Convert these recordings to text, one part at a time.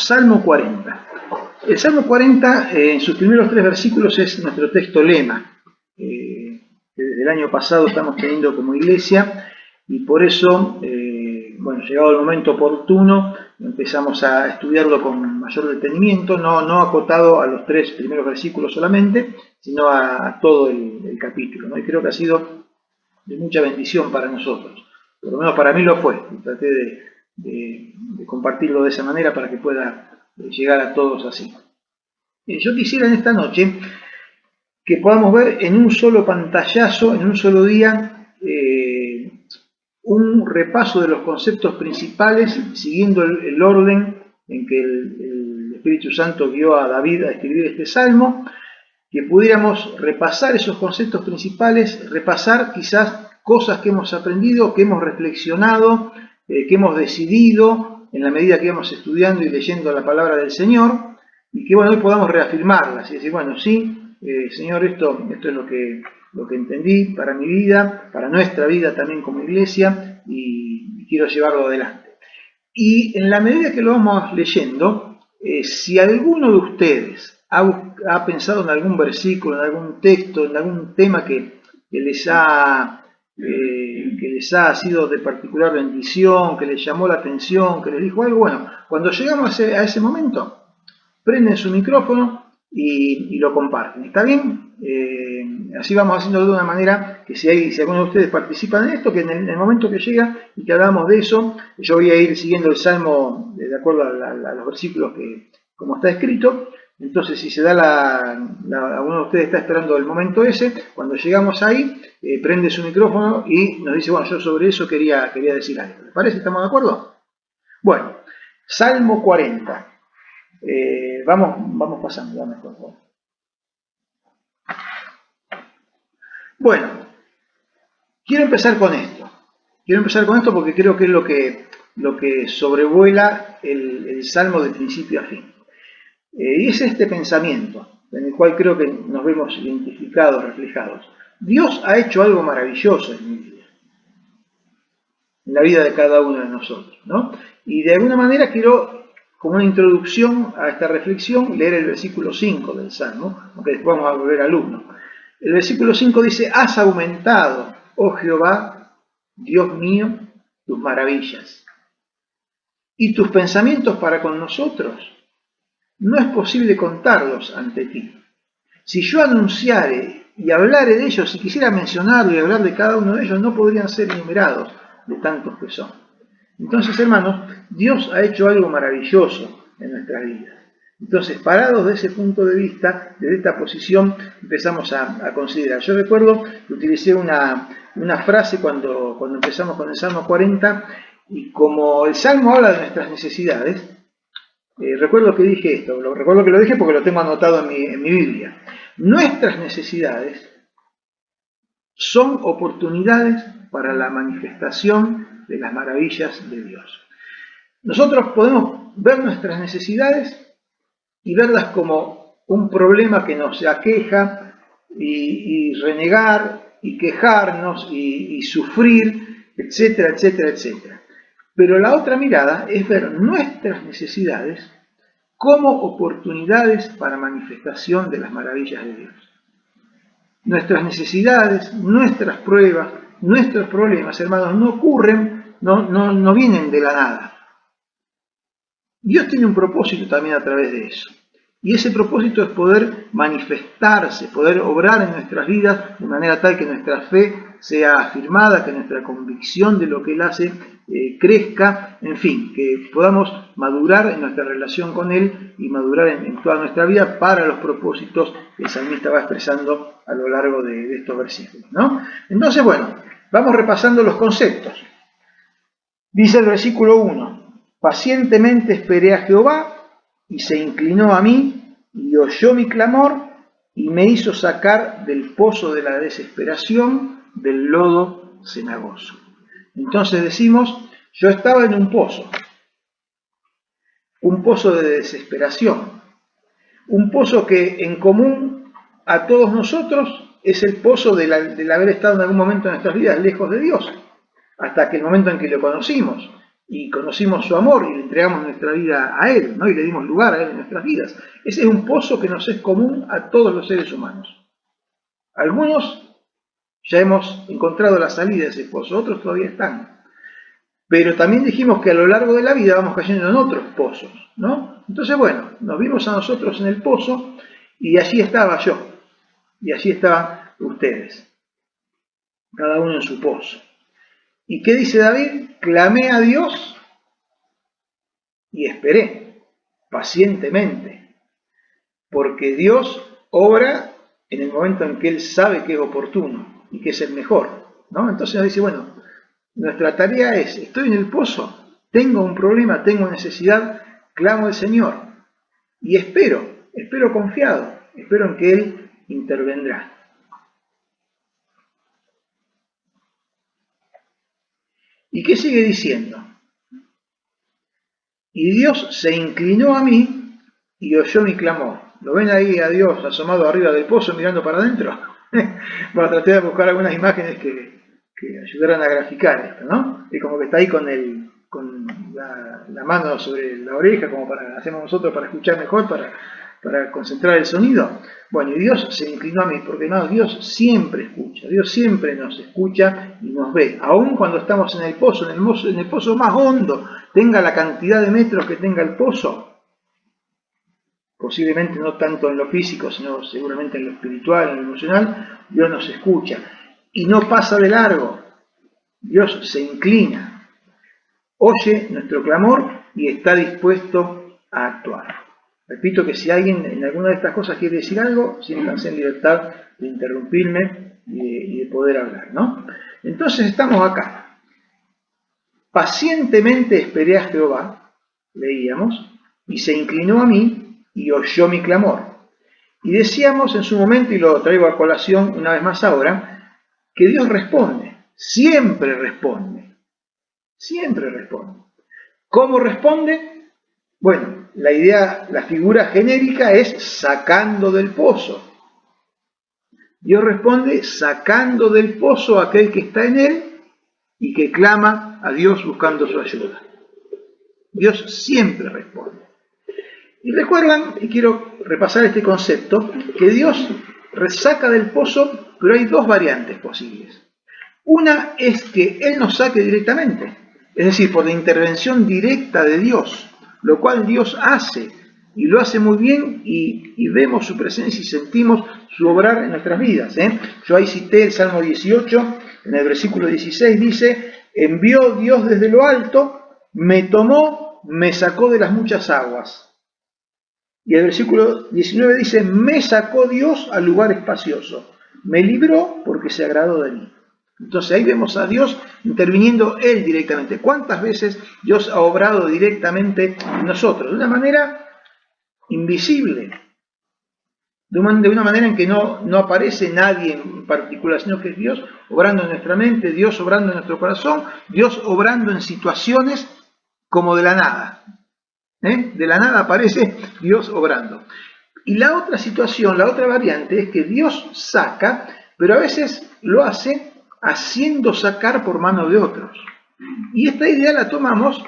Salmo 40. El Salmo 40, en sus primeros 3 versículos, es nuestro texto lema, que desde el año pasado estamos teniendo como iglesia, y por eso, bueno, llegado el momento oportuno, empezamos a estudiarlo con mayor detenimiento, no acotado a los 3 primeros versículos solamente, sino a todo el capítulo, ¿no? Y creo que ha sido de mucha bendición para nosotros, por lo menos para mí lo fue, y traté de compartirlo de esa manera para que pueda llegar a todos así. Yo quisiera en esta noche que podamos ver en un solo pantallazo, en un solo día, un repaso de los conceptos principales, siguiendo el orden en que el Espíritu Santo guió a David a escribir este salmo, que pudiéramos repasar esos conceptos principales, repasar quizás cosas que hemos aprendido, que hemos reflexionado, que hemos decidido en la medida que íbamos estudiando y leyendo la palabra del Señor, y que bueno, hoy podamos reafirmarlas y decir, bueno, sí, Señor, esto es lo que entendí para mi vida, para nuestra vida también como iglesia, y quiero llevarlo adelante. Y en la medida que lo vamos leyendo, si alguno de ustedes ha pensado en algún versículo, en algún texto, en algún tema que les ha sido de particular bendición, que les llamó la atención, que les dijo algo, bueno, cuando llegamos a ese momento, prenden su micrófono y lo comparten. ¿Está bien? Así vamos haciendo de una manera que si alguno de ustedes participan en esto, que en el momento que llega y que hablamos de eso, yo voy a ir siguiendo el Salmo de acuerdo a los versículos que como está escrito. Entonces, si se da alguno de ustedes está esperando el momento ese, cuando llegamos ahí, prende su micrófono y nos dice, bueno, yo sobre eso quería decir algo. ¿Les parece? ¿Estamos de acuerdo? Bueno, Salmo 40. Vamos pasando, dame por favor. Bueno, quiero empezar con esto. Porque creo que es lo que sobrevuela el Salmo de principio a fin. Y es este pensamiento, en el cual creo que nos vemos identificados, reflejados. Dios ha hecho algo maravilloso en mi vida, en la vida de cada uno de nosotros, ¿no? Y de alguna manera quiero, como una introducción a esta reflexión, leer el versículo 5 del Salmo, aunque después vamos a volver al 1. El versículo 5 dice, has aumentado, oh Jehová, Dios mío, tus maravillas y tus pensamientos para con nosotros. No es posible contarlos ante ti. Si yo anunciare y hablare de ellos, si quisiera mencionarlo y hablar de cada uno de ellos, no podrían ser enumerados de tantos que son. Entonces, hermanos, Dios ha hecho algo maravilloso en nuestras vidas. Entonces, parados de ese punto de vista, desde esta posición, empezamos a considerar. Yo recuerdo que utilicé una frase cuando empezamos con el Salmo 40, y como el Salmo habla de nuestras necesidades, recuerdo que dije esto, recuerdo que lo dije porque lo tengo anotado en mi Biblia. Nuestras necesidades son oportunidades para la manifestación de las maravillas de Dios. Nosotros podemos ver nuestras necesidades y verlas como un problema que nos aqueja y renegar y quejarnos y sufrir, etcétera, etcétera, etcétera. Pero la otra mirada es ver nuestras necesidades como oportunidades para manifestación de las maravillas de Dios. Nuestras necesidades, nuestras pruebas, nuestros problemas, hermanos, no ocurren, no vienen de la nada. Dios tiene un propósito también a través de eso. Y ese propósito es poder manifestarse, poder obrar en nuestras vidas de manera tal que nuestra fe sea afirmada, que nuestra convicción de lo que Él hace crezca, en fin, que podamos madurar en nuestra relación con Él y madurar en toda nuestra vida para los propósitos que el salmista va expresando a lo largo de estos versículos, ¿no? Entonces, bueno, vamos repasando los conceptos. Dice el versículo 1, pacientemente esperé a Jehová, y se inclinó a mí, y oyó mi clamor, y me hizo sacar del pozo de la desesperación, del lodo cenagoso. Entonces decimos, yo estaba en un pozo de desesperación, un pozo que en común a todos nosotros es el pozo del haber estado en algún momento de nuestras vidas lejos de Dios, hasta que el momento en que lo conocimos. y conocimos su amor y le entregamos nuestra vida a Él, ¿no? Y le dimos lugar a Él en nuestras vidas. Ese es un pozo que nos es común a todos los seres humanos. Algunos ya hemos encontrado la salida de ese pozo, otros todavía están. Pero también dijimos que a lo largo de la vida vamos cayendo en otros pozos, ¿no? Entonces, bueno, nos vimos a nosotros en el pozo y allí estaba yo, y allí estaban ustedes, cada uno en su pozo. ¿Y qué dice David? Clamé a Dios y esperé pacientemente, porque Dios obra en el momento en que Él sabe que es oportuno y que es el mejor, ¿no? Entonces nos dice, bueno, nuestra tarea es, estoy en el pozo, tengo un problema, tengo necesidad, clamo al Señor y espero confiado, espero en que Él intervendrá. ¿Y qué sigue diciendo? Y Dios se inclinó a mí y oyó mi clamor. ¿Lo ven ahí a Dios asomado arriba del pozo mirando para adentro? Bueno, traté de buscar algunas imágenes que ayudaran a graficar esto, ¿no? Es como que está ahí con la mano sobre la oreja, como hacemos nosotros para escuchar mejor, para concentrar el sonido. Bueno, y Dios se inclinó a mí, porque no, Dios siempre escucha, Dios siempre nos escucha y nos ve, aun cuando estamos en el pozo, en el pozo más hondo, tenga la cantidad de metros que tenga el pozo, posiblemente no tanto en lo físico, sino seguramente en lo espiritual, en lo emocional, Dios nos escucha y no pasa de largo. Dios se inclina, oye nuestro clamor y está dispuesto a actuar. Repito que si alguien en alguna de estas cosas quiere decir algo, siéntanse en libertad de interrumpirme y de poder hablar, ¿no? Entonces estamos acá. Pacientemente esperé a Jehová, leíamos, y se inclinó a mí y oyó mi clamor. Y decíamos en su momento, y lo traigo a colación una vez más ahora, que Dios responde, siempre responde, siempre responde. ¿Cómo responde? Bueno, la figura genérica es sacando del pozo. Dios responde sacando del pozo a aquel que está en él y que clama a Dios buscando su ayuda. Dios siempre responde. Y recuerdan, y quiero repasar este concepto, que Dios saca del pozo, pero hay dos variantes posibles. Una es que Él nos saque directamente, es decir, por la intervención directa de Dios, lo cual Dios hace, y lo hace muy bien, y vemos su presencia y sentimos su obrar en nuestras vidas. Yo ahí cité el Salmo 18, en el versículo 16 dice, envió Dios desde lo alto, me tomó, me sacó de las muchas aguas. Y el versículo 19 dice, me sacó Dios al lugar espacioso, me libró porque se agradó de mí. Entonces ahí vemos a Dios interviniendo Él directamente. ¿Cuántas veces Dios ha obrado directamente en nosotros? De una manera invisible, de una manera en que no aparece nadie en particular, sino que es Dios obrando en nuestra mente, Dios obrando en nuestro corazón, Dios obrando en situaciones como de la nada. De la nada aparece Dios obrando. Y la otra situación, la otra variante, es que Dios saca, pero a veces lo hace haciendo sacar por mano de otros. Y esta idea la tomamos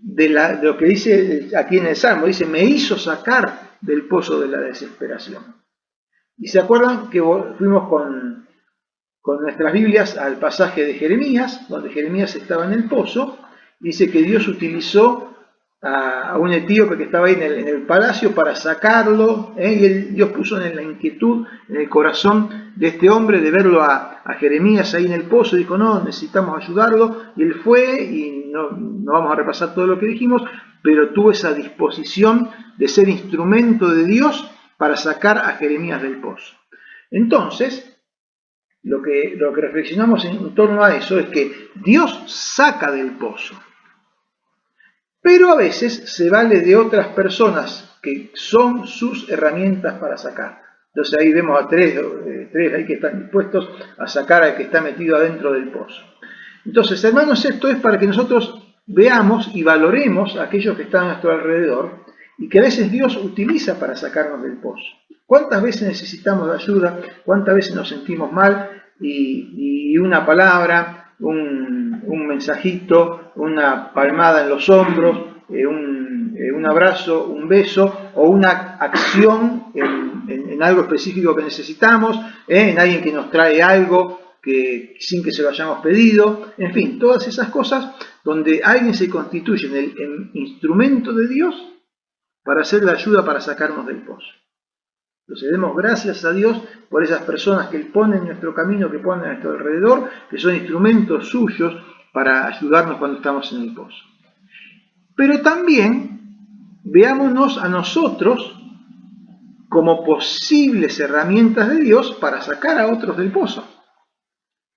de lo que dice aquí en el Salmo, dice, me hizo sacar del pozo de la desesperación. Y se acuerdan que fuimos con nuestras Biblias al pasaje de Jeremías, donde Jeremías estaba en el pozo, dice que Dios utilizó a un etíope que estaba ahí en el palacio para sacarlo, y Dios puso en la inquietud, en el corazón de este hombre de verlo a Jeremías ahí en el pozo, y dijo, no, necesitamos ayudarlo, y él fue, y no vamos a repasar todo lo que dijimos, pero tuvo esa disposición de ser instrumento de Dios para sacar a Jeremías del pozo. Entonces, lo que reflexionamos en torno a eso es que Dios saca del pozo, pero a veces se vale de otras personas que son sus herramientas para sacar. Entonces ahí vemos a tres ahí que están dispuestos a sacar al que está metido adentro del pozo. Entonces, hermanos, esto es para que nosotros veamos y valoremos a aquellos que están a nuestro alrededor y que a veces Dios utiliza para sacarnos del pozo. ¿Cuántas veces necesitamos de ayuda? ¿Cuántas veces nos sentimos mal? Y una palabra, un mensajito, una palmada en los hombros, un abrazo, un beso o una acción en algo específico que necesitamos, en alguien que nos trae algo sin que se lo hayamos pedido, en fin, todas esas cosas donde alguien se constituye en el instrumento de Dios para hacer la ayuda para sacarnos del pozo. Entonces demos gracias a Dios por esas personas que Él pone en nuestro camino, que pone a nuestro alrededor, que son instrumentos suyos para ayudarnos cuando estamos en el pozo. Pero también veámonos a nosotros como posibles herramientas de Dios para sacar a otros del pozo.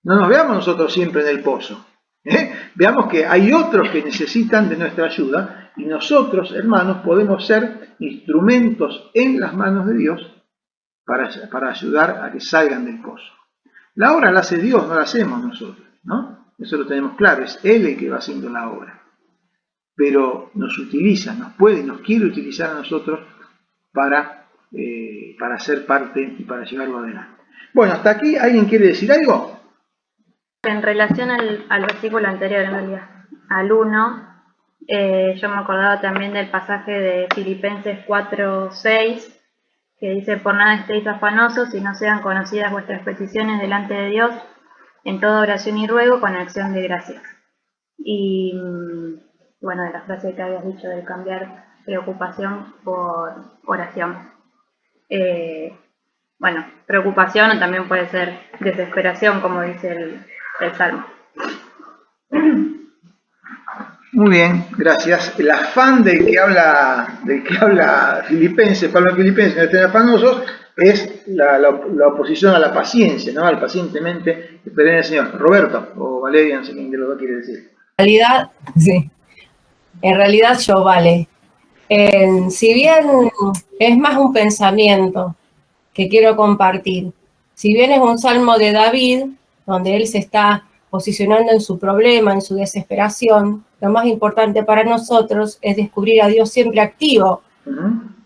No nos veamos nosotros siempre en el pozo. Veamos que hay otros que necesitan de nuestra ayuda y nosotros, hermanos, podemos ser instrumentos en las manos de Dios para ayudar a que salgan del pozo. La obra la hace Dios, no la hacemos nosotros, ¿no? Eso lo tenemos claro, es Él el que va haciendo la obra. Pero nos utiliza, nos quiere utilizar a nosotros para ser parte y para llevarlo adelante. Bueno, hasta aquí, ¿alguien quiere decir algo? En relación al versículo anterior, en realidad, al 1, yo me acordaba también del pasaje de Filipenses 4:6, que dice: por nada estéis afanosos, y no sean conocidas vuestras peticiones delante de Dios, en toda oración y ruego con acción de gracias. Y bueno, de la frase que habías dicho de cambiar preocupación por oración. Bueno, preocupación también puede ser desesperación, como dice el Salmo. Muy bien, gracias. El afán del que habla Filipenses, Pablo Filipenses, no estén afanosos, es la oposición a la paciencia, ¿no? Al pacientemente esperar en el Señor. Roberto o Valeria, no sé quién de los dos quiere decir. En realidad yo, Vale. Si bien es más un pensamiento que quiero compartir, si bien es un salmo de David, donde él se está posicionando en su problema, en su desesperación, lo más importante para nosotros es descubrir a Dios siempre activo.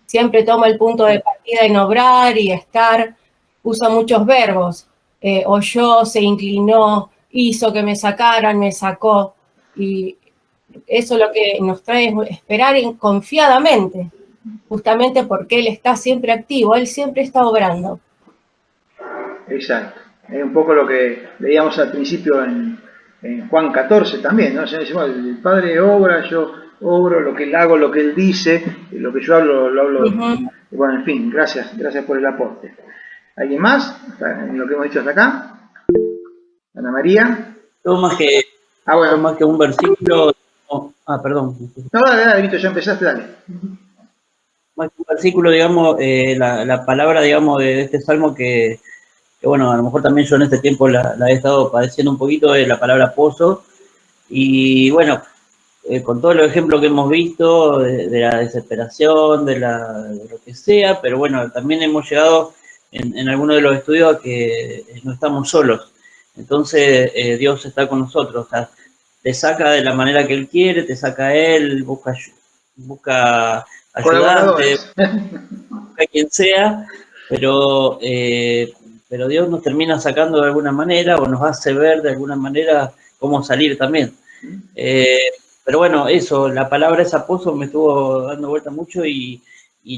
Siempre toma el punto de partida en obrar y estar, usa muchos verbos. Oyó, se inclinó, hizo que me sacaran, me sacó. Y eso lo que nos trae es esperar confiadamente, justamente porque Él está siempre activo, Él siempre está obrando. Exacto. Es un poco lo que leíamos al principio en Juan 14 también, ¿no? O sea, decimos, el Padre obra, yo obro, lo que Él hago, lo que Él dice, lo que yo hablo, lo hablo. Bueno, en fin, gracias por el aporte. ¿Alguien más? En lo que hemos dicho hasta acá. Ana María. No más que, bueno. más que un versículo. Perdón. No, dale, Vito, ya empezaste, dale. Más que un versículo, digamos, la palabra, digamos, de este salmo que bueno, a lo mejor también yo en este tiempo la he estado padeciendo un poquito, de la palabra pozo. Y bueno, con todos los ejemplos que hemos visto, de la desesperación, de lo que sea, pero bueno, también hemos llegado en algunos de los estudios a que no estamos solos. Entonces Dios está con nosotros, o sea, te saca de la manera que Él quiere, te saca a Él, busca ayudarte, busca a quien sea, pero Dios nos termina sacando de alguna manera o nos hace ver de alguna manera cómo salir también. Pero bueno, eso, la palabra esa pozo me estuvo dando vuelta mucho y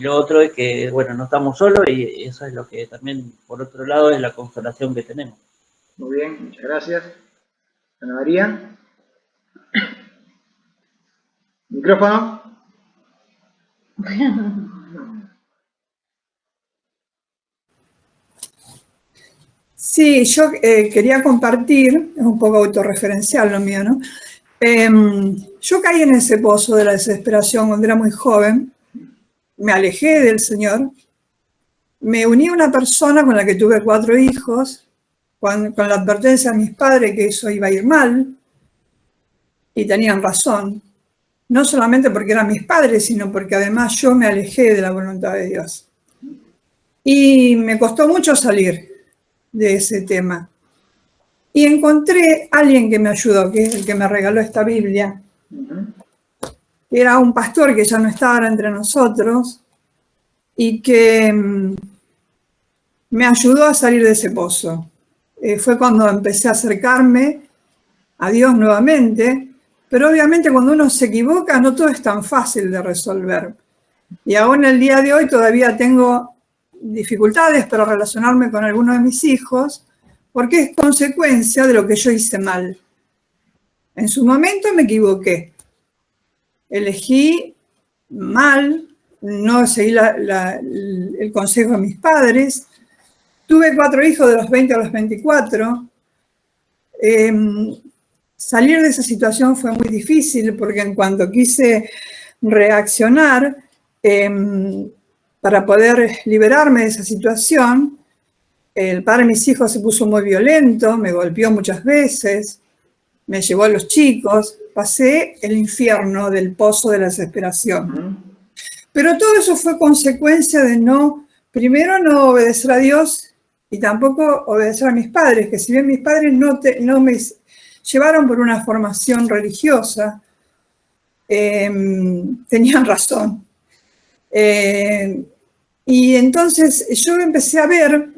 lo otro es que, bueno, no estamos solos y eso es lo que también, por otro lado, es la consolación que tenemos. Muy bien, muchas gracias. Ana María. Micrófono. Sí, yo quería compartir, es un poco autorreferencial lo mío, ¿no? Yo caí en ese pozo de la desesperación cuando era muy joven, me alejé del Señor, me uní a una persona con la que tuve 4 hijos, con la advertencia de mis padres que eso iba a ir mal, y tenían razón, no solamente porque eran mis padres, sino porque además yo me alejé de la voluntad de Dios. Y me costó mucho salir de ese tema. Y encontré a alguien que me ayudó, que es el que me regaló esta Biblia. Era un pastor que ya no estaba ahora entre nosotros y que me ayudó a salir de ese pozo. Fue cuando empecé a acercarme a Dios nuevamente pero obviamente cuando uno se equivoca no todo es tan fácil de resolver. Y aún el día de hoy todavía tengo dificultades para relacionarme con algunos de mis hijos porque es consecuencia de lo que yo hice mal. En su momento me equivoqué. Elegí mal, no seguí el consejo de mis padres. Tuve 4 hijos de los 20 a los 24. Salir de esa situación fue muy difícil porque en cuanto quise reaccionar para poder liberarme de esa situación, el padre de mis hijos se puso muy violento, me golpeó muchas veces, me llevó a los chicos, pasé el infierno del pozo de la desesperación. Pero todo eso fue consecuencia de primero no obedecer a Dios y tampoco obedecer a mis padres, que si bien mis padres no me llevaron por una formación religiosa, tenían razón. Y entonces yo empecé a ver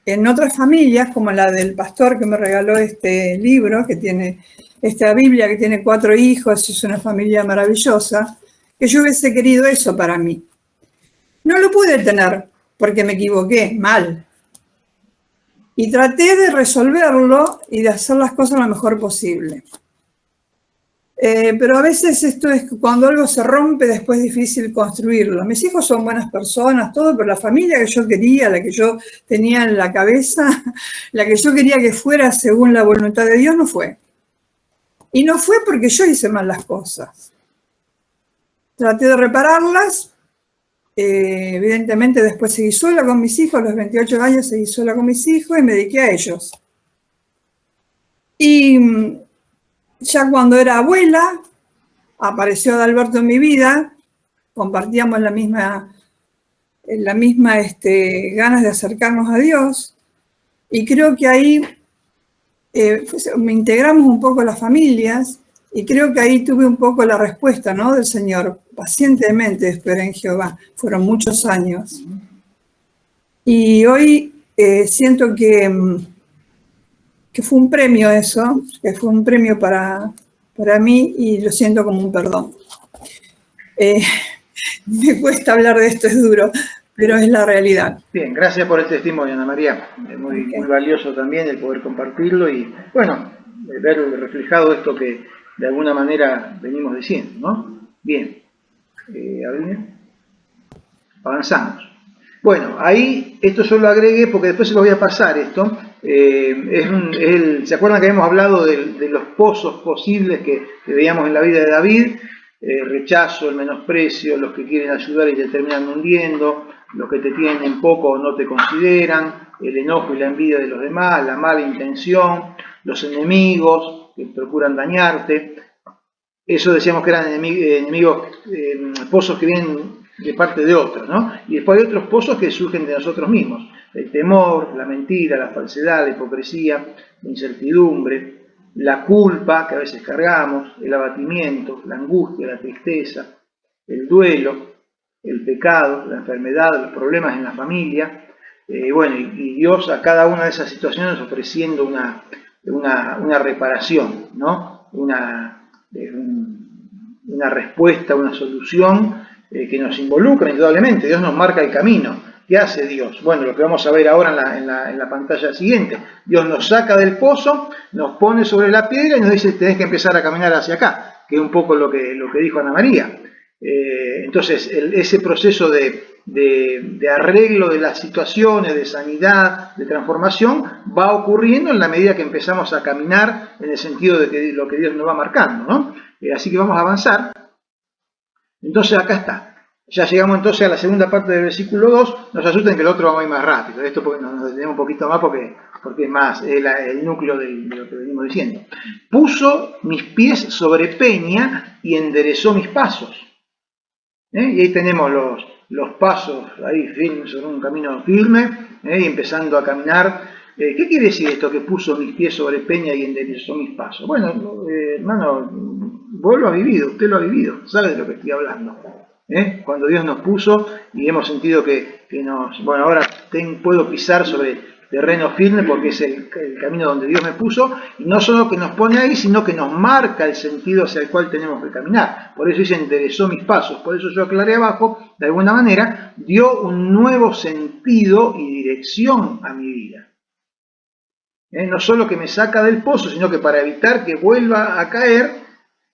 en otras familias, como la del pastor que me regaló este libro, que tiene esta Biblia, que tiene 4 hijos, es una familia maravillosa, que yo hubiese querido eso para mí. No lo pude tener porque me equivoqué mal. Y traté de resolverlo y de hacer las cosas lo mejor posible. Pero a veces esto es que cuando algo se rompe, después es difícil construirlo. Mis hijos son buenas personas, todo, pero la familia que yo quería, la que yo tenía en la cabeza, la que yo quería que fuera según la voluntad de Dios, no fue. Y no fue porque yo hice mal las cosas. Traté de repararlas. Evidentemente después seguí sola con mis hijos, a los 28 años seguí sola con mis hijos y me dediqué a ellos. Y ya cuando era abuela, apareció Adalberto en mi vida, compartíamos la misma ganas de acercarnos a Dios, y creo que ahí me integramos un poco las familias, y creo que ahí tuve un poco la respuesta, ¿no?, del Señor. Pacientemente esperé en Jehová, fueron muchos años. Y hoy siento que fue un premio eso, que fue un premio para mí y lo siento como un perdón. Me cuesta hablar de esto, es duro, pero es la realidad. Bien, gracias por el testimonio, Ana María. Es muy valioso también el poder compartirlo y, bueno, ver reflejado esto que de alguna manera venimos diciendo, ¿no? Bien, avanzamos. Bueno, ahí esto solo agregué porque después se lo voy a pasar esto. ¿Se acuerdan que habíamos hablado de los pozos posibles que veíamos en la vida de David? Rechazo, el menosprecio, los que quieren ayudar y te terminan hundiendo, los que te tienen en poco o no te consideran, el enojo y la envidia de los demás, la mala intención, los enemigos que procuran dañarte. Eso decíamos que eran enemigos, pozos que vienen de parte de otros, ¿no? Y después hay otros pozos que surgen de nosotros mismos. El temor, la mentira, la falsedad, la hipocresía, la incertidumbre, la culpa que a veces cargamos, el abatimiento, la angustia, la tristeza, el duelo, el pecado, la enfermedad, los problemas en la familia. Bueno, y Dios a cada una de esas situaciones ofreciendo una reparación, ¿no? Una respuesta, una solución que nos involucra indudablemente. Dios nos marca el camino. ¿Qué hace Dios? Bueno, lo que vamos a ver ahora en la pantalla siguiente. Dios nos saca del pozo, nos pone sobre la piedra y nos dice, tenés que empezar a caminar hacia acá, que es un poco lo que dijo Ana María. Entonces, ese proceso de arreglo de las situaciones, de sanidad, de transformación, va ocurriendo en la medida que empezamos a caminar en el sentido de lo que Dios nos va marcando, ¿no? Así que vamos a avanzar. Entonces, acá está. Ya llegamos entonces a la segunda parte del versículo 2. No se asusten que el otro va a ir más rápido. Esto porque nos detenemos un poquito más porque es más el núcleo de lo que venimos diciendo. Puso mis pies sobre peña y enderezó mis pasos. Y ahí tenemos los pasos ahí firmes sobre un camino firme, y empezando a caminar. ¿Qué quiere decir esto que puso mis pies sobre peña y enderezó mis pasos? Bueno, hermano, vos lo has vivido, usted lo ha vivido, sabe de lo que estoy hablando. Cuando Dios nos puso y hemos sentido que bueno, ahora puedo pisar sobre terreno firme porque es el camino donde Dios me puso, y no solo que nos pone ahí, sino que nos marca el sentido hacia el cual tenemos que caminar. Por eso dice, enderezó mis pasos. Por eso yo aclaré abajo, de alguna manera, dio un nuevo sentido y dirección a mi vida. No solo que me saca del pozo, sino que para evitar que vuelva a caer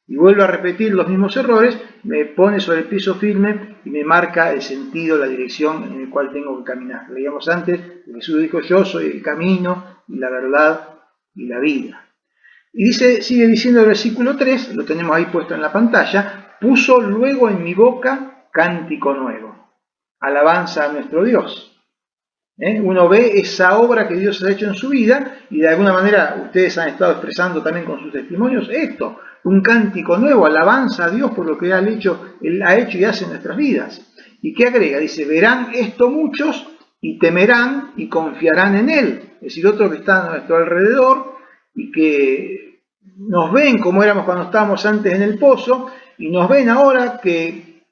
y vuelva a repetir los mismos errores, me pone sobre el piso firme y me marca el sentido, la dirección en el cual tengo que caminar. Leíamos antes, Jesús dijo, yo soy el camino y la verdad y la vida. Y dice, sigue diciendo el versículo 3, lo tenemos ahí puesto en la pantalla, puso luego en mi boca cántico nuevo, alabanza a nuestro Dios. Uno ve esa obra que Dios ha hecho en su vida y de alguna manera ustedes han estado expresando también con sus testimonios esto, un cántico nuevo, alabanza a Dios por lo que Él ha hecho y hace en nuestras vidas. ¿Y qué agrega? Dice, verán esto muchos y temerán y confiarán en Él. Es decir, otro que está a nuestro alrededor y que nos ven como éramos cuando estábamos antes en el pozo y nos ven ahora que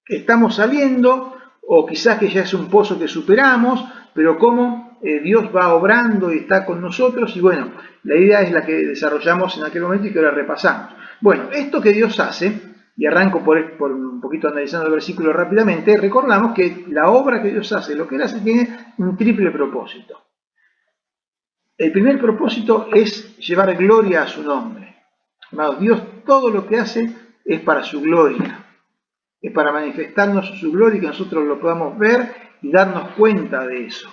estamos saliendo, o quizás que ya es un pozo que superamos, pero cómo Dios va obrando y está con nosotros, y bueno, la idea es la que desarrollamos en aquel momento y que ahora repasamos. Bueno, esto que Dios hace, y arranco por un poquito analizando el versículo rápidamente, recordamos que la obra que Dios hace, lo que Él hace, tiene un triple propósito. El primer propósito es llevar gloria a su nombre. Amados, Dios todo lo que hace es para su gloria. Es para manifestarnos su gloria y que nosotros lo podamos ver y darnos cuenta de eso.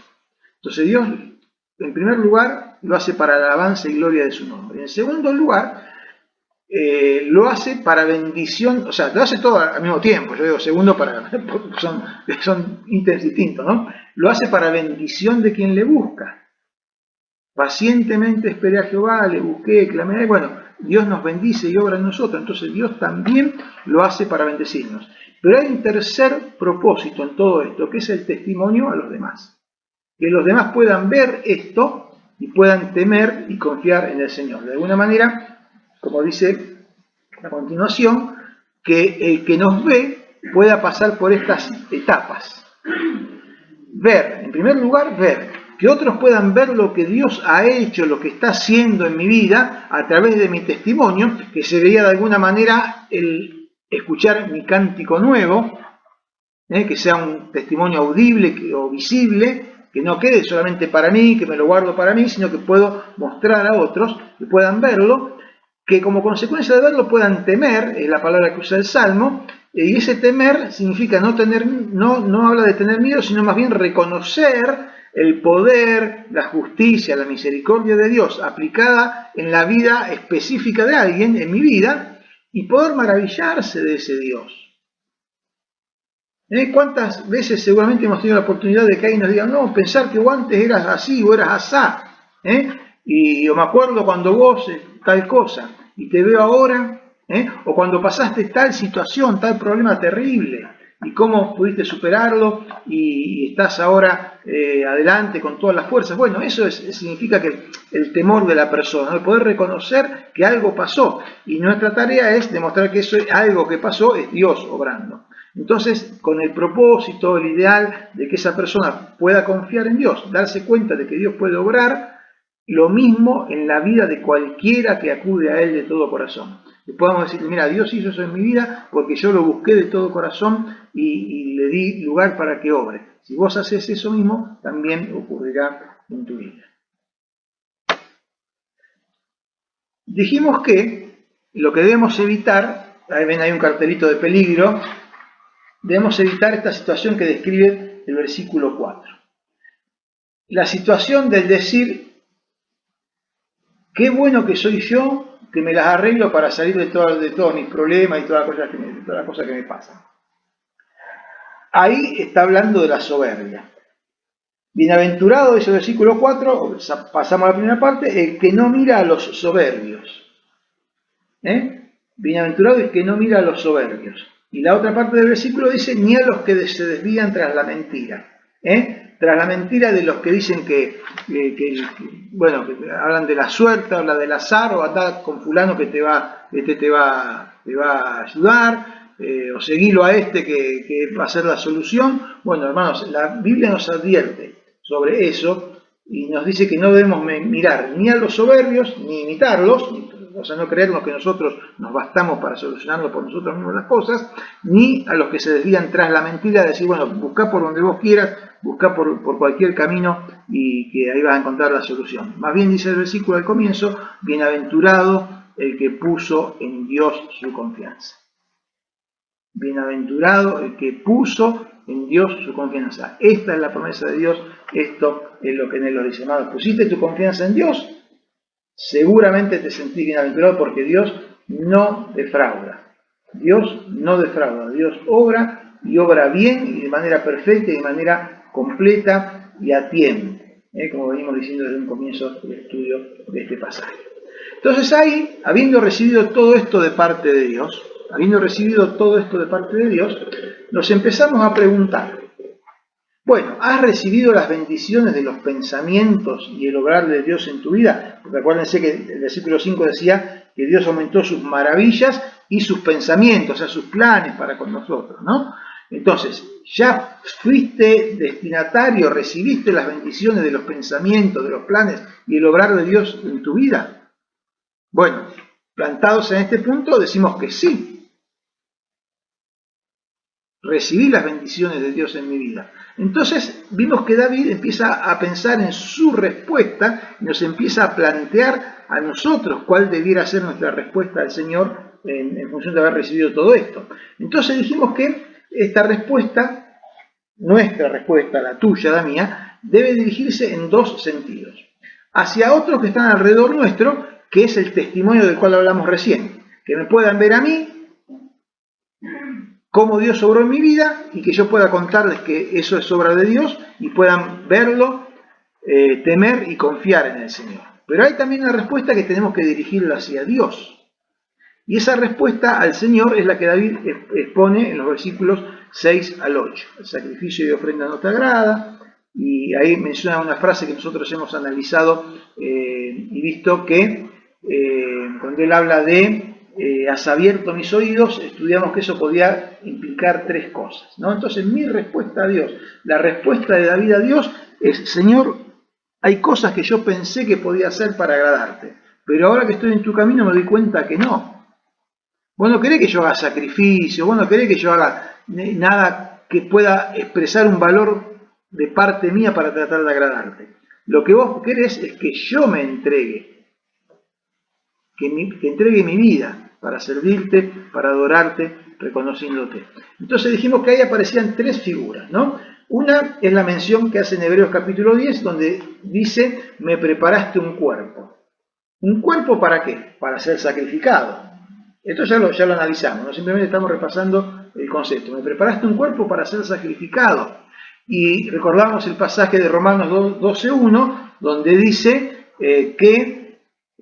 Entonces Dios, en primer lugar, lo hace para la alabanza y gloria de su nombre. En segundo lugar, lo hace para bendición, o sea, lo hace todo al mismo tiempo. Yo digo segundo son ítems distintos, ¿no? Lo hace para bendición de quien le busca. Pacientemente esperé a Jehová, le busqué, clamé, bueno, Dios nos bendice y obra en nosotros, entonces Dios también lo hace para bendecirnos. Pero hay un tercer propósito en todo esto, que es el testimonio a los demás. Que los demás puedan ver esto y puedan temer y confiar en el Señor. De alguna manera, como dice a continuación, que el que nos ve pueda pasar por estas etapas. Ver, en primer lugar, ver. Que otros puedan ver lo que Dios ha hecho, lo que está haciendo en mi vida a través de mi testimonio, que sería de alguna manera el escuchar mi cántico nuevo, que sea un testimonio audible o visible, que no quede solamente para mí, que me lo guardo para mí, sino que puedo mostrar a otros que puedan verlo, que como consecuencia de verlo puedan temer, es la palabra que usa el Salmo, y ese temer significa no habla de tener miedo, sino más bien reconocer el poder, la justicia, la misericordia de Dios aplicada en la vida específica de alguien, en mi vida, y poder maravillarse de ese Dios. ¿Cuántas veces seguramente hemos tenido la oportunidad de que alguien nos diga, no, pensar que vos antes eras así o eras asá, y yo me acuerdo cuando vos tal cosa, y te veo ahora, o cuando pasaste tal situación, tal problema terrible, y cómo pudiste superarlo y estás ahora adelante con todas las fuerzas. Bueno, eso significa que el temor de la persona, ¿no? El poder reconocer que algo pasó. Y nuestra tarea es demostrar que eso algo que pasó es Dios obrando. Entonces, con el propósito, el ideal de que esa persona pueda confiar en Dios, darse cuenta de que Dios puede obrar, lo mismo en la vida de cualquiera que acude a Él de todo corazón. Que podamos decir, mira, Dios hizo eso en mi vida porque yo lo busqué de todo corazón y le di lugar para que obre. Si vos haces eso mismo, también ocurrirá en tu vida. Dijimos que lo que debemos evitar, ahí ven, hay un cartelito de peligro, debemos evitar esta situación que describe el versículo 4. La situación del decir, qué bueno que soy yo, que me las arreglo para salir de todos mis problemas y todas las cosas que me pasan. Ahí está hablando de la soberbia. Bienaventurado, dice el versículo 4, pasamos a la primera parte, el que no mira a los soberbios. Bienaventurado el que no mira a los soberbios. Y la otra parte del versículo dice, ni a los que se desvían tras la mentira. Tras la mentira de los que dicen que hablan de la suerte, hablan del azar, o andar con fulano que te va a ayudar, o seguirlo a que va a ser la solución. Bueno, hermanos, la Biblia nos advierte sobre eso, y nos dice que no debemos mirar ni a los soberbios, ni imitarlos, o sea, no creernos que nosotros nos bastamos para solucionarlo por nosotros mismos las cosas, ni a los que se desvían tras la mentira, de decir, bueno, buscá por donde vos quieras, buscá por cualquier camino y que ahí vas a encontrar la solución. Más bien dice el versículo al comienzo, bienaventurado el que puso en Dios su confianza. Bienaventurado el que puso en Dios su confianza. Esta es la promesa de Dios, esto es lo que en él lo dice. Amado, pusiste tu confianza en Dios, seguramente te sentís bienaventurado porque Dios no defrauda. Dios no defrauda. Dios obra y obra bien y de manera perfecta y de manera completa y a tiempo. Como venimos diciendo desde un comienzo del estudio de este pasaje. Entonces ahí, habiendo recibido todo esto de parte de Dios, nos empezamos a preguntar, bueno, ¿has recibido las bendiciones de los pensamientos y el obrar de Dios en tu vida? Porque acuérdense que el versículo 5 decía que Dios aumentó sus maravillas y sus pensamientos, o sea, sus planes para con nosotros, ¿no? Entonces, ¿ya fuiste destinatario, recibiste las bendiciones de los pensamientos, de los planes y el obrar de Dios en tu vida? Bueno, plantados en este punto, decimos que sí. Recibí las bendiciones de Dios en mi vida. Entonces vimos que David empieza a pensar en su respuesta y nos empieza a plantear a nosotros cuál debiera ser nuestra respuesta al Señor en función de haber recibido todo esto. Entonces dijimos que esta respuesta, nuestra respuesta, la tuya, la mía, debe dirigirse en dos sentidos. Hacia otros que están alrededor nuestro, que es el testimonio del cual hablamos recién. Que me puedan ver a mí cómo Dios obró en mi vida y que yo pueda contarles que eso es obra de Dios y puedan verlo, temer y confiar en el Señor. Pero hay también una respuesta que tenemos que dirigirla hacia Dios. Y esa respuesta al Señor es la que David expone en los versículos 6 al 8. El sacrificio y ofrenda no te agrada. Y ahí menciona una frase que nosotros hemos analizado y visto que cuando él habla de has abierto mis oídos, estudiamos que eso podía implicar tres cosas, ¿no? Entonces mi respuesta a Dios, la respuesta de David a Dios es, Señor, hay cosas que yo pensé que podía hacer para agradarte, pero ahora que estoy en tu camino me doy cuenta que no. Vos no querés que yo haga sacrificio, vos no querés que yo haga nada que pueda expresar un valor de parte mía para tratar de agradarte. Lo que vos querés es que yo me entregue, que entregue mi vida para servirte, para adorarte, reconociéndote. Entonces dijimos que ahí aparecían tres figuras, ¿no? Una es la mención que hace en Hebreos capítulo 10, donde dice, me preparaste un cuerpo. ¿Un cuerpo para qué? Para ser sacrificado. Esto ya lo analizamos, ¿no? Simplemente estamos repasando el concepto. Me preparaste un cuerpo para ser sacrificado. Y recordamos el pasaje de Romanos 12:1, donde dice que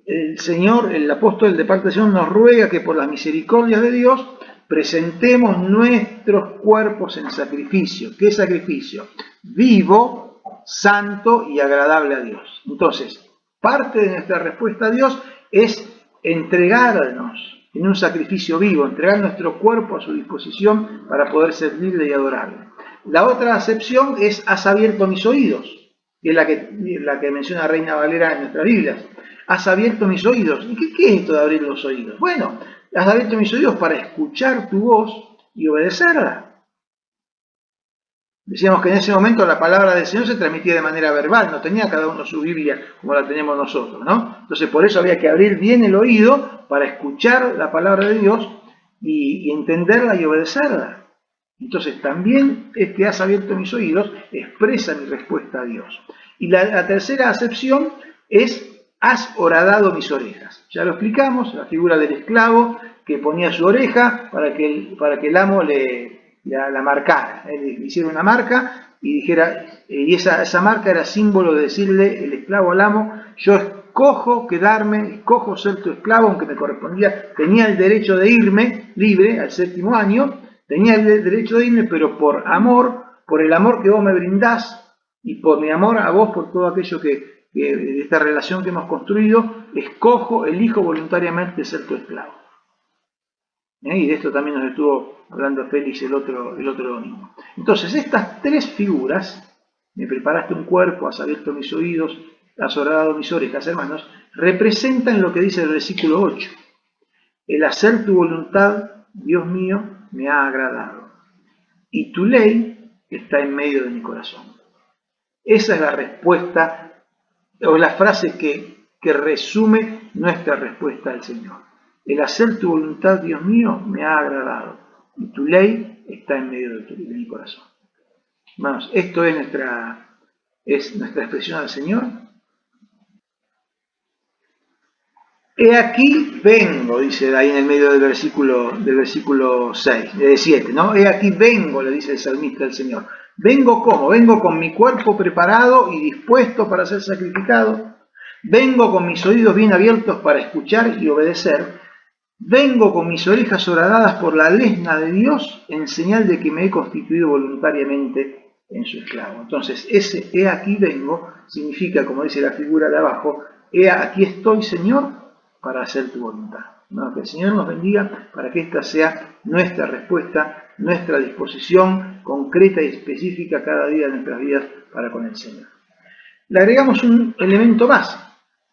el Señor, el apóstol de parte del Señor, nos ruega que por las misericordias de Dios presentemos nuestros cuerpos en sacrificio. ¿Qué sacrificio? Vivo, santo y agradable a Dios. Entonces, parte de nuestra respuesta a Dios es entregarnos en un sacrificio vivo, entregar nuestro cuerpo a su disposición para poder servirle y adorarle. La otra acepción es, has abierto mis oídos, que es la que menciona Reina Valera en nuestras Biblias. Has abierto mis oídos. ¿Y qué es esto de abrir los oídos? Bueno, has abierto mis oídos para escuchar tu voz y obedecerla. Decíamos que en ese momento la palabra del Señor se transmitía de manera verbal, no tenía cada uno su Biblia como la tenemos nosotros, ¿no? Entonces por eso había que abrir bien el oído para escuchar la palabra de Dios y entenderla y obedecerla. Entonces también este has abierto mis oídos expresa mi respuesta a Dios. Y la tercera acepción es has horadado mis orejas. Ya lo explicamos, la figura del esclavo que ponía su oreja para que el amo la marcara. Le hiciera una marca y dijera, y esa marca era símbolo de decirle el esclavo al amo, yo escojo quedarme, escojo ser tu esclavo, aunque me correspondía, tenía el derecho de irme libre al 7º año, tenía el derecho de irme, pero por amor, por el amor que vos me brindás y por mi amor a vos, por todo aquello que de esta relación que hemos construido, elijo voluntariamente ser tu esclavo. Y de esto también nos estuvo hablando Félix el otro domingo. Entonces, estas tres figuras me preparaste un cuerpo, has abierto mis oídos, has horadado mis orejas, hermanos, representan lo que dice el versículo 8. El hacer tu voluntad, Dios mío, me ha agradado, y tu ley está en medio de mi corazón. Esa es la respuesta, o la frase que resume nuestra respuesta al Señor. El hacer tu voluntad, Dios mío, me ha agradado, y tu ley está en medio de mi corazón. Hermanos, esto es nuestra expresión al Señor. He aquí vengo, dice ahí en el medio del versículo 7, ¿no? He aquí vengo, le dice el salmista al Señor. ¿Vengo cómo? Vengo con mi cuerpo preparado y dispuesto para ser sacrificado. Vengo con mis oídos bien abiertos para escuchar y obedecer. Vengo con mis orejas horadadas por la lesna de Dios en señal de que me he constituido voluntariamente en su esclavo. Entonces, ese he aquí vengo significa, como dice la figura de abajo, he aquí estoy, Señor, para hacer tu voluntad. ¿No? Que el Señor nos bendiga para que esta sea nuestra respuesta, nuestra disposición concreta y específica cada día de nuestras vidas para con el Señor. Le agregamos un elemento más.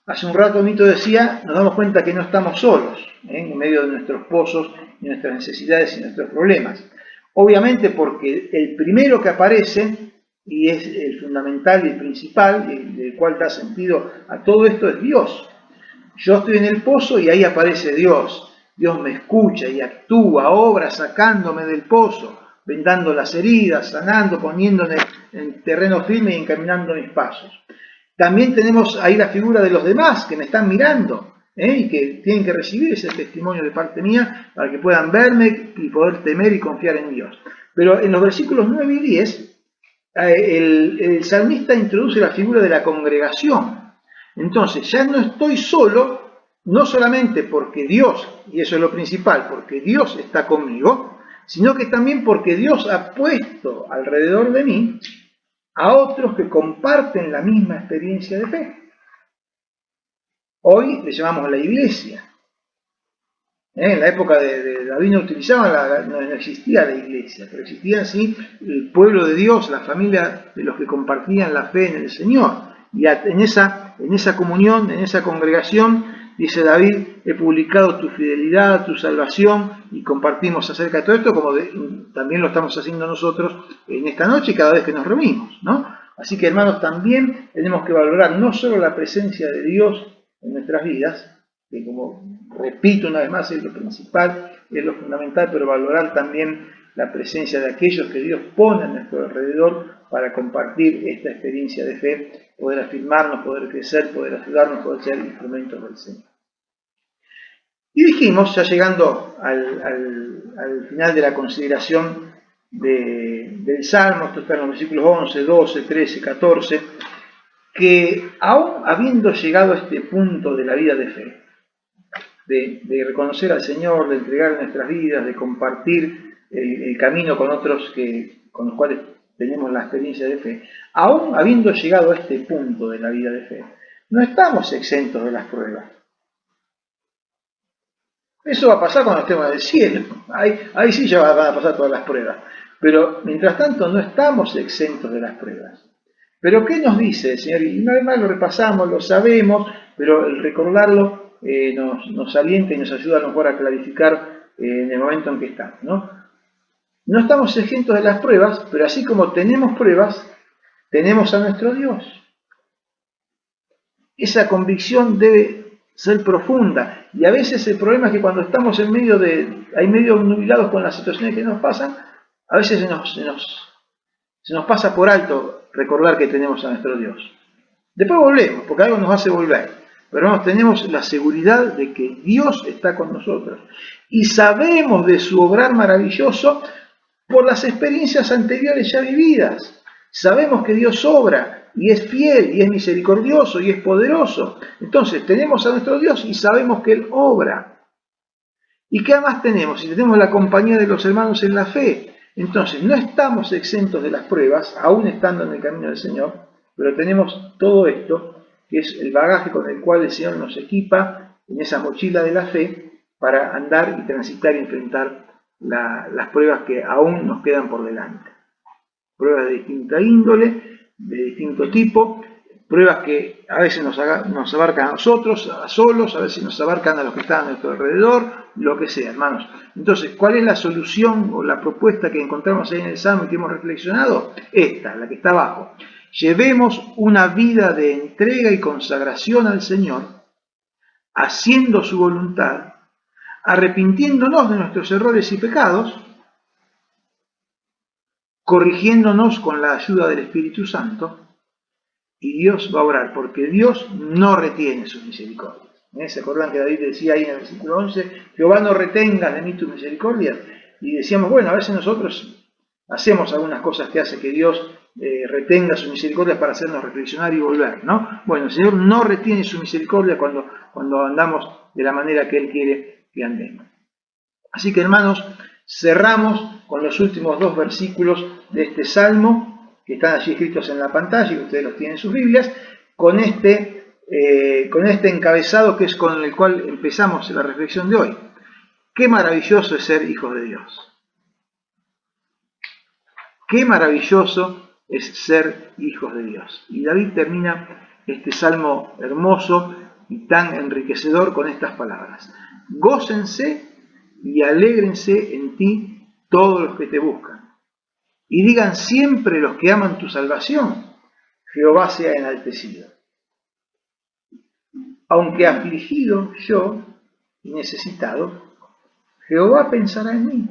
Hace un rato Mito decía, nos damos cuenta que no estamos solos en medio de nuestros pozos, de nuestras necesidades y nuestros problemas. Obviamente porque el primero que aparece, y es el fundamental y el principal, del cual da sentido a todo esto, es Dios. Yo estoy en el pozo y ahí aparece Dios. Dios me escucha y actúa, obra sacándome del pozo, vendando las heridas, sanando, poniéndome en terreno firme y encaminando mis pasos. También tenemos ahí la figura de los demás que me están mirando y que tienen que recibir ese testimonio de parte mía para que puedan verme y poder temer y confiar en Dios. Pero en los versículos 9 y 10, el salmista introduce la figura de la congregación. Entonces, ya no estoy solo, no solamente porque Dios, y eso es lo principal, porque Dios está conmigo, sino que también porque Dios ha puesto alrededor de mí a otros que comparten la misma experiencia de fe. Hoy le llamamos la iglesia. En la época de David no utilizaban, no existía la iglesia, pero existía sí el pueblo de Dios, la familia de los que compartían la fe en el Señor. Y en esa comunión, en esa congregación, dice David, he publicado tu fidelidad, tu salvación, y compartimos acerca de todo esto, como también lo estamos haciendo nosotros en esta noche y cada vez que nos reunimos, ¿no? Así que, hermanos, también tenemos que valorar no solo la presencia de Dios en nuestras vidas, que como repito una vez más es lo principal, es lo fundamental, pero valorar también la presencia de aquellos que Dios pone a nuestro alrededor para compartir esta experiencia de fe, poder afirmarnos, poder crecer, poder ayudarnos, poder ser instrumentos del Señor. Y dijimos, ya llegando al final de la consideración del Salmo, esto está en los versículos 11, 12, 13, 14, que aún habiendo llegado a este punto de la vida de fe, de reconocer al Señor, de entregar nuestras vidas, de compartir el camino con otros con los cuales tenemos la experiencia de fe, aún habiendo llegado a este punto de la vida de fe, no estamos exentos de las pruebas. Eso va a pasar cuando estemos en el cielo, ahí sí ya van a pasar todas las pruebas, pero mientras tanto no estamos exentos de las pruebas. Pero ¿qué nos dice el Señor? Y una vez más lo repasamos, lo sabemos, pero el recordarlo nos alienta y nos ayuda a lo mejor a clarificar en el momento en que estamos, ¿no? No estamos exentos de las pruebas, pero así como tenemos pruebas, tenemos a nuestro Dios. Esa convicción debe ser profunda. Y a veces el problema es que cuando estamos ahí medio nubilados con las situaciones que nos pasan, a veces se nos pasa por alto recordar que tenemos a nuestro Dios. Después volvemos, porque algo nos hace volver. Pero tenemos la seguridad de que Dios está con nosotros. Y sabemos de su obrar maravilloso por las experiencias anteriores ya vividas. Sabemos que Dios obra y es fiel y es misericordioso y es poderoso. Entonces tenemos a nuestro Dios y sabemos que Él obra. ¿Y qué más tenemos? Si tenemos la compañía de los hermanos en la fe. Entonces no estamos exentos de las pruebas, aún estando en el camino del Señor, pero tenemos todo esto, que es el bagaje con el cual el Señor nos equipa en esa mochila de la fe para andar y transitar y enfrentar las pruebas que aún nos quedan por delante. Pruebas de distinta índole, de distinto tipo, pruebas que a veces nos abarcan a nosotros, a solos, a veces nos abarcan a los que están a nuestro alrededor, lo que sea, hermanos. Entonces, ¿cuál es la solución o la propuesta que encontramos ahí en el Salmo y que hemos reflexionado? Esta, la que está abajo. Llevemos una vida de entrega y consagración al Señor, haciendo su voluntad, arrepintiéndonos de nuestros errores y pecados, corrigiéndonos con la ayuda del Espíritu Santo, y Dios va a obrar, porque Dios no retiene sus misericordias. ¿Se acuerdan que David decía ahí en el versículo 11, Jehová no retengas de mí tu misericordia? Y decíamos, bueno, a veces nosotros hacemos algunas cosas que hace que Dios retenga su misericordia para hacernos reflexionar y volver, ¿no? Bueno, el Señor no retiene su misericordia cuando andamos de la manera que Él quiere que andemos. Así que, hermanos, cerramos con los últimos 2 versículos de este Salmo, que están allí escritos en la pantalla y que ustedes los tienen en sus Biblias, con este encabezado que es con el cual empezamos la reflexión de hoy. Qué maravilloso es ser hijos de Dios. Qué maravilloso es ser hijos de Dios. Y David termina este salmo hermoso y tan enriquecedor con estas palabras. Gócense y alégrense en ti todos los que te buscan. Y digan siempre los que aman tu salvación, Jehová sea enaltecido. Aunque afligido yo y necesitado, Jehová pensará en mí.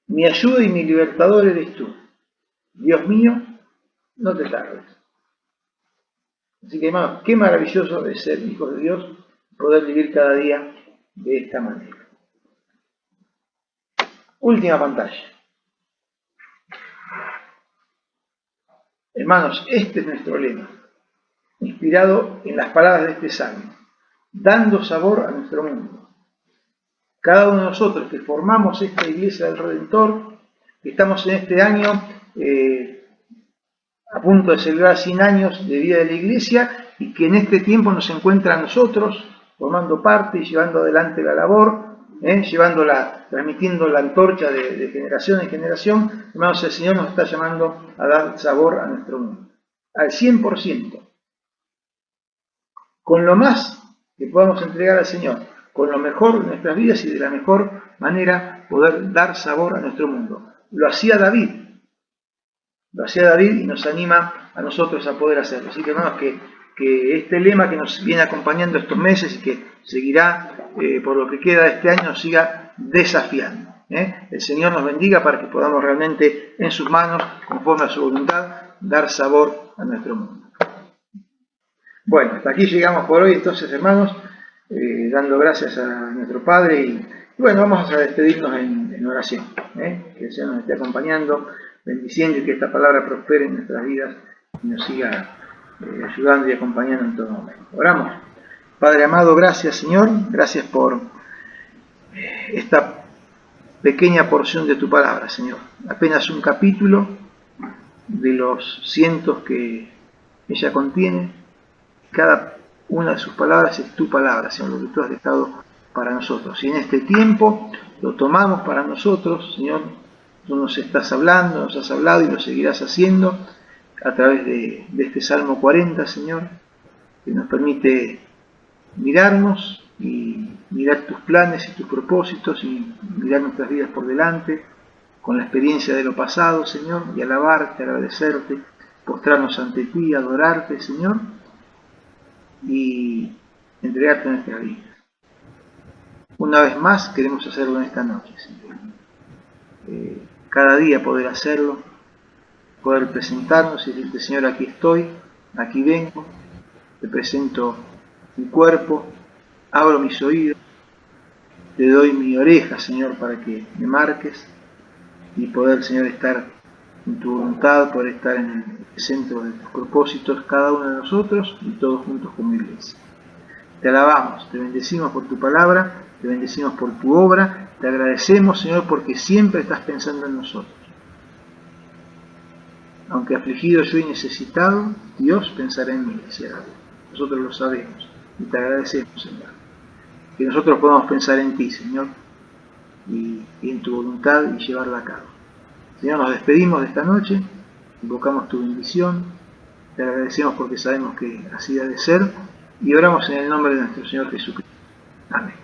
Mi ayuda y mi libertador eres tú. Dios mío, no te tardes. Así que, hermanos, qué maravilloso es ser hijos de Dios, poder vivir cada día de esta manera. Última pantalla. Hermanos, este es nuestro lema, inspirado en las palabras de este salmo, dando sabor a nuestro mundo. Cada uno de nosotros que formamos esta iglesia del Redentor, que estamos en este año a punto de celebrar 100 años de vida de la iglesia y que en este tiempo nos encuentra a nosotros formando parte y llevando adelante la labor, transmitiendo la antorcha de generación en generación. Hermanos, el Señor nos está llamando a dar sabor a nuestro mundo, al 100%, con lo más que podamos entregar al Señor, con lo mejor de nuestras vidas y de la mejor manera poder dar sabor a nuestro mundo. Lo hacía David y nos anima a nosotros a poder hacerlo. Así que, hermanos, que este lema que nos viene acompañando estos meses y que seguirá por lo que queda de este año, nos siga desafiando. El Señor nos bendiga para que podamos realmente en sus manos, conforme a su voluntad, dar sabor a nuestro mundo. Bueno, hasta aquí llegamos por hoy, entonces, hermanos, dando gracias a nuestro Padre y bueno, vamos a despedirnos en oración. Que el Señor nos esté acompañando, bendiciendo y que esta palabra prospere en nuestras vidas y nos siga ayudando y acompañando en todo momento. Oramos. Padre amado, gracias, Señor, gracias por esta pequeña porción de tu palabra, Señor. Apenas un capítulo de los cientos que ella contiene. Cada una de sus palabras es tu palabra, Señor, lo que tú has dejado para nosotros. Y en este tiempo lo tomamos para nosotros, Señor. Tú nos estás hablando, nos has hablado y lo seguirás haciendo a través de este Salmo 40, Señor, que nos permite mirarnos y mirar tus planes y tus propósitos y mirar nuestras vidas por delante con la experiencia de lo pasado, Señor, y alabarte, agradecerte, postrarnos ante ti, adorarte, Señor, y entregarte nuestras vidas. Una vez más queremos hacerlo en esta noche, Señor. Cada día poder hacerlo, poder presentarnos y decirte, Señor, aquí estoy, aquí vengo, te presento mi cuerpo, abro mis oídos, te doy mi oreja, Señor, para que me marques y poder, Señor, estar en tu voluntad, poder estar en el centro de tus propósitos, cada uno de nosotros y todos juntos como iglesia. Te alabamos, te bendecimos por tu palabra, te bendecimos por tu obra, te agradecemos, Señor, porque siempre estás pensando en nosotros. Aunque afligido yo y necesitado, Dios pensará en mí, decía David. Nosotros lo sabemos y te agradecemos, Señor. Que nosotros podamos pensar en ti, Señor, y en tu voluntad y llevarla a cabo. Señor, nos despedimos de esta noche invocamos tu bendición, te agradecemos porque sabemos que así ha de ser, y oramos en el nombre de nuestro Señor Jesucristo. Amén.